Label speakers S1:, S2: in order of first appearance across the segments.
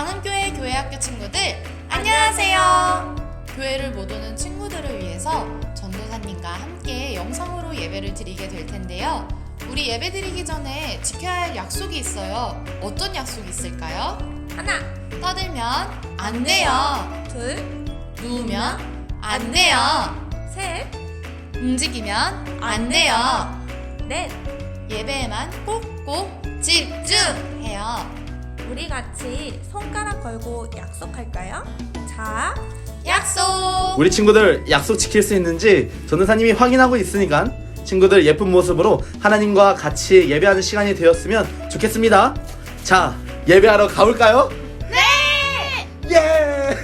S1: 강은교회 교회학교 친구들 안녕하세요. 교회를 못 오는 친구들을 위해서 전도사님과 함께 영상으로 예배를 드리게 될 텐데요. 우리 예배 드리기 전에 지켜야 할 약속이 있어요. 어떤 약속이 있을까요?
S2: 하나,
S1: 떠들면 안 돼요.
S2: 둘,
S1: 누우면 안 돼요.
S2: 셋,
S1: 움직이면 안 돼요.
S2: 넷.
S1: 예배에만 꼭꼭 집중해요.
S2: 우리 같이 손가락 걸고 약속할까요? 자,
S1: 약속!
S3: 우리 친구들 약속 지킬 수 있는지 전도사님이 확인하고 있으니까 친구들 예쁜 모습으로 하나님과 같이 예배하는 시간이 되었으면 좋겠습니다. 자, 예배하러 가볼까요?
S1: 네!
S3: 예!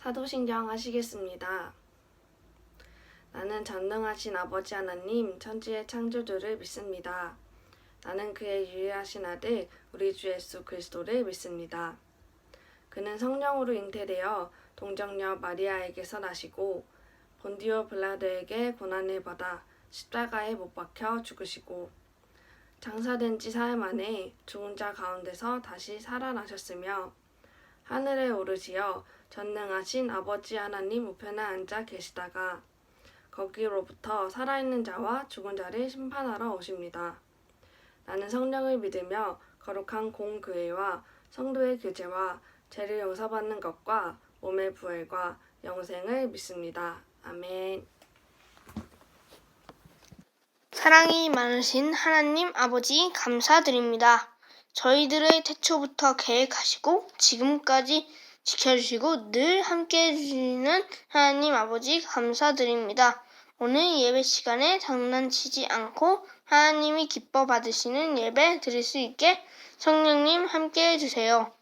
S4: 사도신경 하시겠습니다. 나는 전능하신 아버지 하나님 천지의 창조주를 믿습니다. 나는 그의 유일하신 아들 우리 주 예수 그리스도를 믿습니다. 그는 성령으로 잉태되어 동정녀 마리아에게서 나시고 본디오 빌라도에게 고난을 받아 십자가에 못 박혀 죽으시고 장사된 지 사흘 만에 죽은 자 가운데서 다시 살아나셨으며 하늘에 오르시어 전능하신 아버지 하나님 우편에 앉아 계시다가 거기로부터 살아있는 자와 죽은 자를 심판하러 오십니다. 나는 성령을 믿으며 거룩한 공교회와 성도의 교제와 죄를 용서받는 것과 몸의 부활과 영생을 믿습니다. 아멘.
S5: 사랑이 많으신 하나님 아버지 감사드립니다. 저희들의 태초부터 계획하시고 지금까지 지켜주시고 늘 함께 해주시는 하나님 아버지 감사드립니다. 오늘 예배 시간에 장난치지 않고 하나님이 기뻐 받으시는 예배 드릴 수 있게 성령님 함께 해주세요.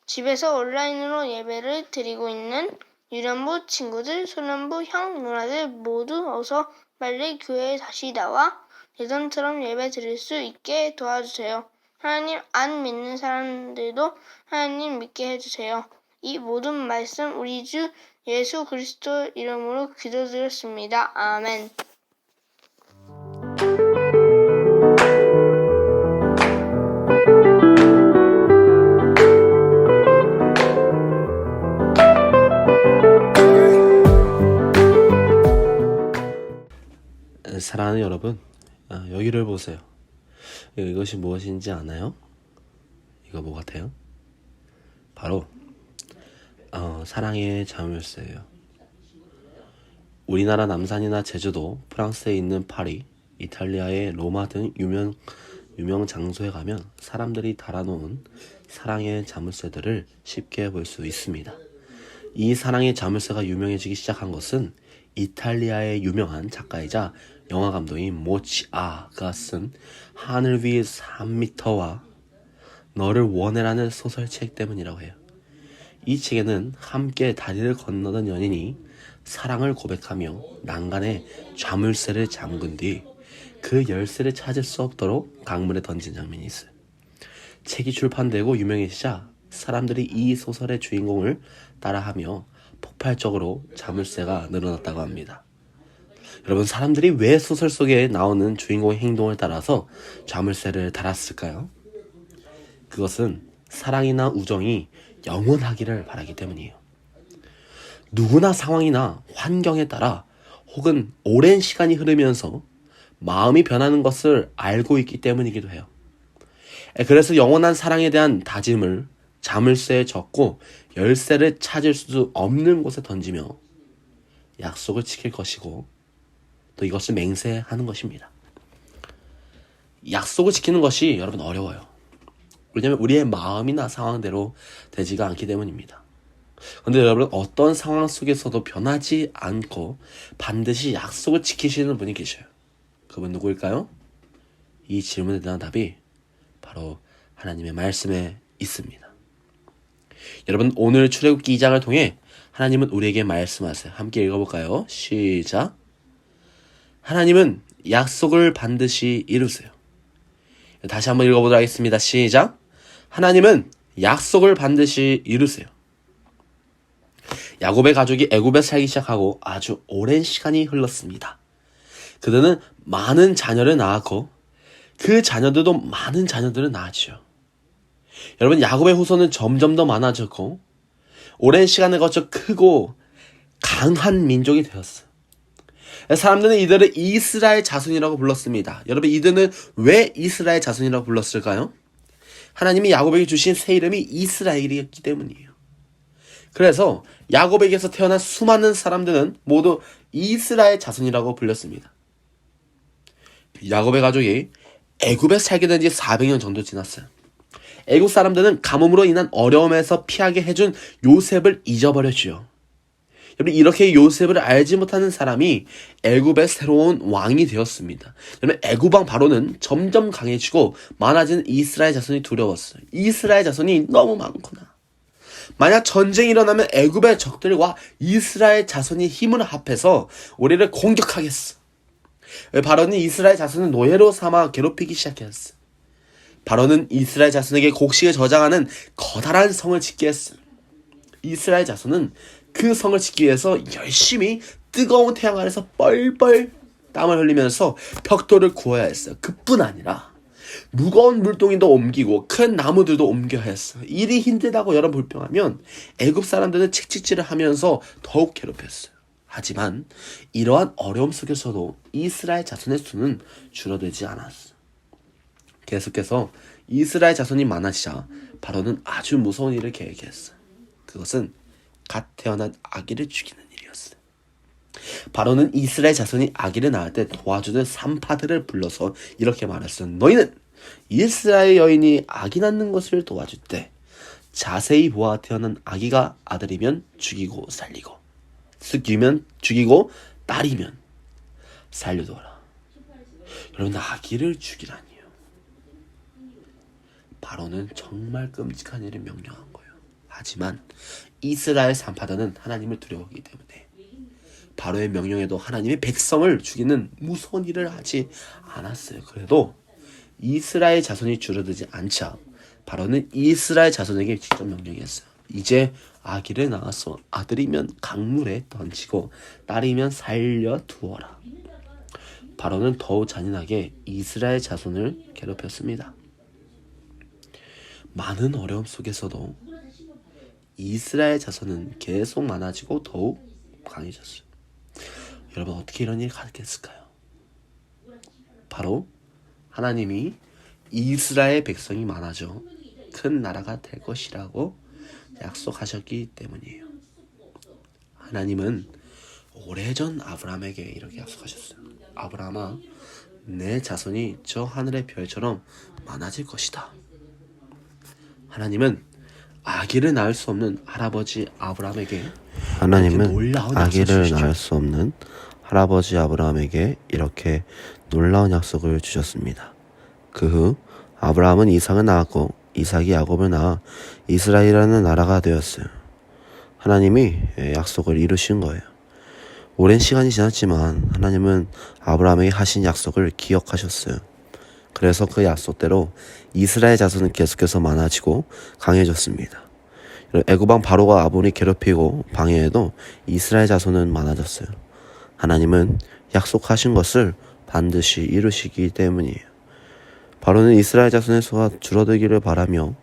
S5: 집에서 온라인으로 예배를 드리고 있는 유년부 친구들, 소년부 형, 누나들 모두 어서 빨리 교회에 다시 나와 예전처럼 예배 드릴 수 있게 도와주세요. 하나님 안 믿는 사람들도 하나님 믿게 해주세요. 이 모든 말씀 우리 주 예수 그리스도 이름으로 기도드렸습니다. 아멘.
S6: 사랑하는 여러분, 여기를 보세요. 이것이 무엇인지 아나요? 이거 뭐 같아요? 바로 사랑의 자물쇠예요. 우리나라 남산이나 제주도, 프랑스에 있는 파리, 이탈리아의 로마 등 유명 장소에 가면 사람들이 달아놓은 사랑의 자물쇠들을 쉽게 볼 수 있습니다. 이 사랑의 자물쇠가 유명해지기 시작한 것은 이탈리아의 유명한 작가이자 영화 감독인 모치아가 쓴 하늘 위 3m와 너를 원해라는 소설책 때문이라고 해요. 이 책에는 함께 다리를 건너던 연인이 사랑을 고백하며 난간에 자물쇠를 잠근 뒤 그 열쇠를 찾을 수 없도록 강물에 던진 장면이 있어요. 책이 출판되고 유명해지자 사람들이 이 소설의 주인공을 따라하며 폭발적으로 자물쇠가 늘어났다고 합니다. 여러분, 사람들이 왜 소설 속에 나오는 주인공의 행동을 따라서 자물쇠를 달았을까요? 그것은 사랑이나 우정이 영원하기를 바라기 때문이에요. 누구나 상황이나 환경에 따라 혹은 오랜 시간이 흐르면서 마음이 변하는 것을 알고 있기 때문이기도 해요. 그래서 영원한 사랑에 대한 다짐을 자물쇠에 적고 열쇠를 찾을 수 없는 곳에 던지며 약속을 지킬 것이고 또 이것을 맹세하는 것입니다. 약속을 지키는 것이 여러분 어려워요. 왜냐하면 우리의 마음이나 상황대로 되지가 않기 때문입니다. 그런데 여러분, 어떤 상황 속에서도 변하지 않고 반드시 약속을 지키시는 분이 계셔요. 그분 누구일까요? 이 질문에 대한 답이 바로 하나님의 말씀에 있습니다. 여러분, 오늘 출애굽기 2장을 통해 하나님은 우리에게 말씀하세요. 함께 읽어볼까요? 시작. 하나님은 약속을 반드시 이루세요. 다시 한번 읽어보도록 하겠습니다. 시작. 하나님은 약속을 반드시 이루세요. 야곱의 가족이 애굽에 살기 시작하고 아주 오랜 시간이 흘렀습니다. 그들은 많은 자녀를 낳았고 그 자녀들도 많은 자녀들을 낳았죠. 여러분, 야곱의 후손은 점점 더 많아졌고 오랜 시간을 거쳐 크고 강한 민족이 되었어요. 사람들은 이들을 이스라엘 자손이라고 불렀습니다. 여러분, 이들은 왜 이스라엘 자손이라고 불렀을까요? 하나님이 야곱에게 주신 새 이름이 이스라엘이었기 때문이에요. 그래서 야곱에게서 태어난 수많은 사람들은 모두 이스라엘 자손이라고 불렸습니다. 야곱의 가족이 애굽에 살게 된 지 400년 정도 지났어요. 애굽 사람들은 가뭄으로 인한 어려움에서 피하게 해준 요셉을 잊어버렸지요. 여러분, 이렇게 요셉을 알지 못하는 사람이 애굽의 새로운 왕이 되었습니다. 여러분, 애굽 왕 바로는 점점 강해지고 많아지는 이스라엘 자손이 두려웠어요. 이스라엘 자손이 너무 많구나. 만약 전쟁이 일어나면 애굽의 적들과 이스라엘 자손이 힘을 합해서 우리를 공격하겠어. 바로는 이스라엘 자손을 노예로 삼아 괴롭히기 시작했어. 바로는 이스라엘 자손에게 곡식을 저장하는 커다란 성을 짓게 했어. 이스라엘 자손은 그 성을 짓기 위해서 열심히 뜨거운 태양 아래서 뻘뻘 땀을 흘리면서 벽돌을 구워야 했어요. 그뿐 아니라 무거운 물동이도 옮기고 큰 나무들도 옮겨야 했어. 일이 힘들다고 여러 불평하면 애굽 사람들은 채찍질을 하면서 더욱 괴롭혔어요. 하지만 이러한 어려움 속에서도 이스라엘 자손의 수는 줄어들지 않았어. 계속해서 이스라엘 자손이 많아지자 바로는 아주 무서운 일을 계획했어. 그것은 갓 태어난 아기를 죽이는 일이었어. 바로는 이스라엘 자손이 아기를 낳을 때 도와주는 산파들을 불러서 이렇게 말했어. 너희는 이스라엘 여인이 아기 낳는 것을 도와줄 때 자세히 보아 태어난 아기가 아들이면 죽이고 살리고, 쓱이면 죽이고 딸이면 살려둬라. 여러분, 아기를 죽이라니요. 바로는 정말 끔찍한 일을 명령한 거예요. 하지만 이스라엘 산파들은 하나님을 두려워하기 때문에 바로의 명령에도 하나님의 백성을 죽이는 무서운 일을 하지 않았어요. 그래도 이스라엘 자손이 줄어들지 않자 바로는 이스라엘 자손에게 직접 명령했어요. 이제 아기를 낳아서 아들이면 강물에 던지고 딸이면 살려두어라. 바로는 더욱 잔인하게 이스라엘 자손을 괴롭혔습니다. 많은 어려움 속에서도 이스라엘 자손은 계속 많아지고 더욱 강해졌어요. 여러분, 어떻게 이런 일이 가능했을까요? 바로 하나님이 이스라엘 백성이 많아져 큰 나라가 될 것이라고 약속하셨기 때문이에요. 하나님은 오래전 아브라함에게 이렇게 약속하셨어요. 아브라함아, 내 자손이 저 하늘의 별처럼 많아질 것이다. 하나님은 아기를 낳을 수 없는 할아버지 아브라함에게 이렇게 놀라운 약속을 주셨습니다. 그 후 아브라함은 이삭을 낳았고 이삭이 야곱을 낳아 이스라엘이라는 나라가 되었어요. 하나님이 약속을 이루신 거예요. 오랜 시간이 지났지만 하나님은 아브라함에게 하신 약속을 기억하셨어요. 그래서 그 약속대로 이스라엘 자손은 계속해서 많아지고 강해졌습니다. 애굽왕 바로가 아본을 괴롭히고 방해해도 이스라엘 자손은 많아졌어요. 하나님은 약속하신 것을 반드시 이루시기 때문이에요. 바로는 이스라엘 자손의 수가 줄어들기를 바라며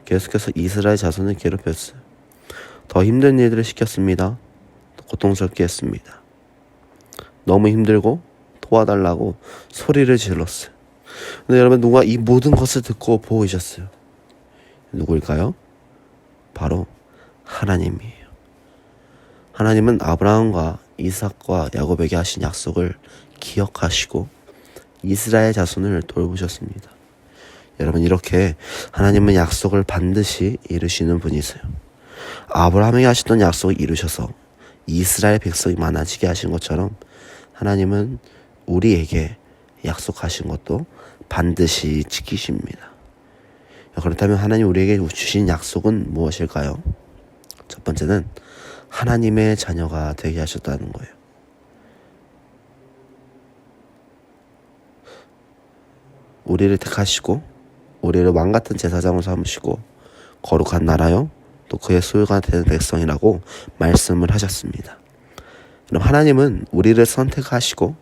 S6: 계속해서 이스라엘 자손을 괴롭혔어요. 더 힘든 일들을 시켰습니다. 고통스럽게 했습니다. 너무 힘들고 도와달라고 소리를 질렀어요. 근데 여러분, 누가 이 모든 것을 듣고 보이셨어요? 누구일까요? 바로 하나님이에요. 하나님은 아브라함과 이삭과 야곱에게 하신 약속을 기억하시고 이스라엘 자손을 돌보셨습니다. 여러분, 이렇게 하나님은 약속을 반드시 이루시는 분이세요. 아브라함에게 하셨던 약속을 이루셔서 이스라엘 백성이 많아지게 하신 것처럼 하나님은 우리에게 약속하신 것도 반드시 지키십니다. 그렇다면 하나님 우리에게 주신 약속은 무엇일까요? 첫 번째는 하나님의 자녀가 되게 하셨다는 거예요. 우리를 택하시고 우리를 왕같은 제사장으로 삼으시고 거룩한 나라요 또 그의 소유가 되는 백성이라고 말씀을 하셨습니다. 그럼 하나님은 우리를 선택하시고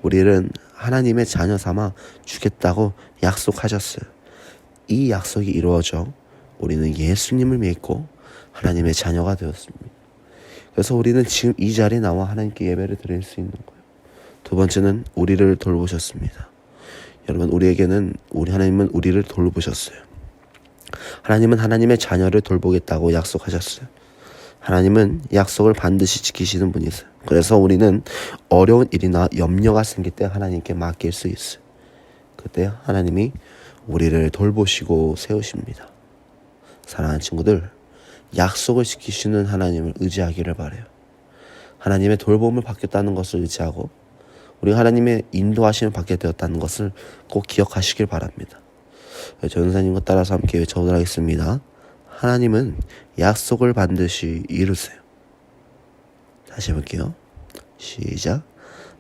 S6: 우리를 하나님의 자녀 삼아 주겠다고 약속하셨어요. 이 약속이 이루어져 우리는 예수님을 믿고 하나님의 자녀가 되었습니다. 그래서 우리는 지금 이 자리에 나와 하나님께 예배를 드릴 수 있는 거예요. 두 번째는 우리를 돌보셨습니다. 여러분, 하나님은 우리를 돌보셨어요. 하나님은 하나님의 자녀를 돌보겠다고 약속하셨어요. 하나님은 약속을 반드시 지키시는 분이세요. 그래서 우리는 어려운 일이나 염려가 생길 때 하나님께 맡길 수 있어요. 그때 하나님이 우리를 돌보시고 세우십니다. 사랑하는 친구들, 약속을 지키시는 하나님을 의지하기를 바라요. 하나님의 돌봄을 받겠다는 것을 의지하고 우리가 하나님의 인도하심을 받게 되었다는 것을 꼭 기억하시길 바랍니다. 전사님과 따라서 함께 외쳐보도록 하겠습니다. 하나님은 약속을 반드시 이루세요. 다시 해볼게요. 시작.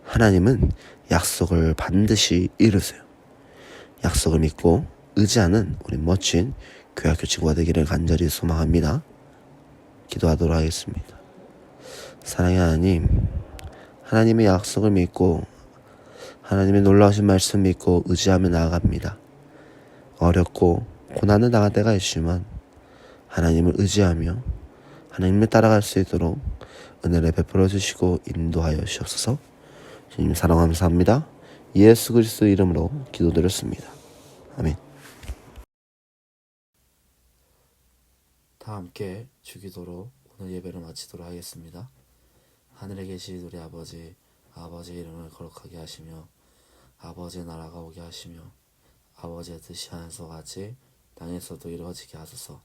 S6: 하나님은 약속을 반드시 이루세요. 약속을 믿고 의지하는 우리 멋진 교회학교 친구가 되기를 간절히 소망합니다. 기도하도록 하겠습니다. 사랑의 하나님, 하나님의 약속을 믿고 하나님의 놀라우신 말씀 믿고 의지하며 나아갑니다. 어렵고 고난을 당할 때가 있지만 하나님을 의지하며 하나님을 따라갈 수 있도록 은혜를 베풀어 주시고 인도하여 주옵소서. 주님 사랑 감사합니다. 예수 그리스도 이름으로 기도드렸습니다. 아멘. 다 함께 주기도로 오늘 예배를 마치도록 하겠습니다. 하늘에 계신 우리 아버지, 아버지의 이름을 거룩하게 하시며 아버지의 나라가 오게 하시며 아버지의 뜻이 하늘에서 같이 땅에서도 이루어지게 하소서.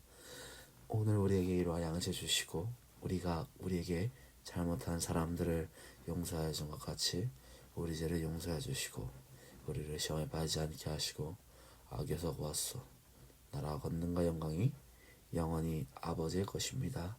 S6: 오늘 우리에게 이러한 양식 주시고 우리가 우리에게 잘못한 사람들을 용서하여 준 것 같이 우리 죄를 용서해 주시고 우리를 시험에 빠지지 않게 하시고 악에서 구하소서. 나라와 권능과 영광이 영원히 아버지의 것입니다.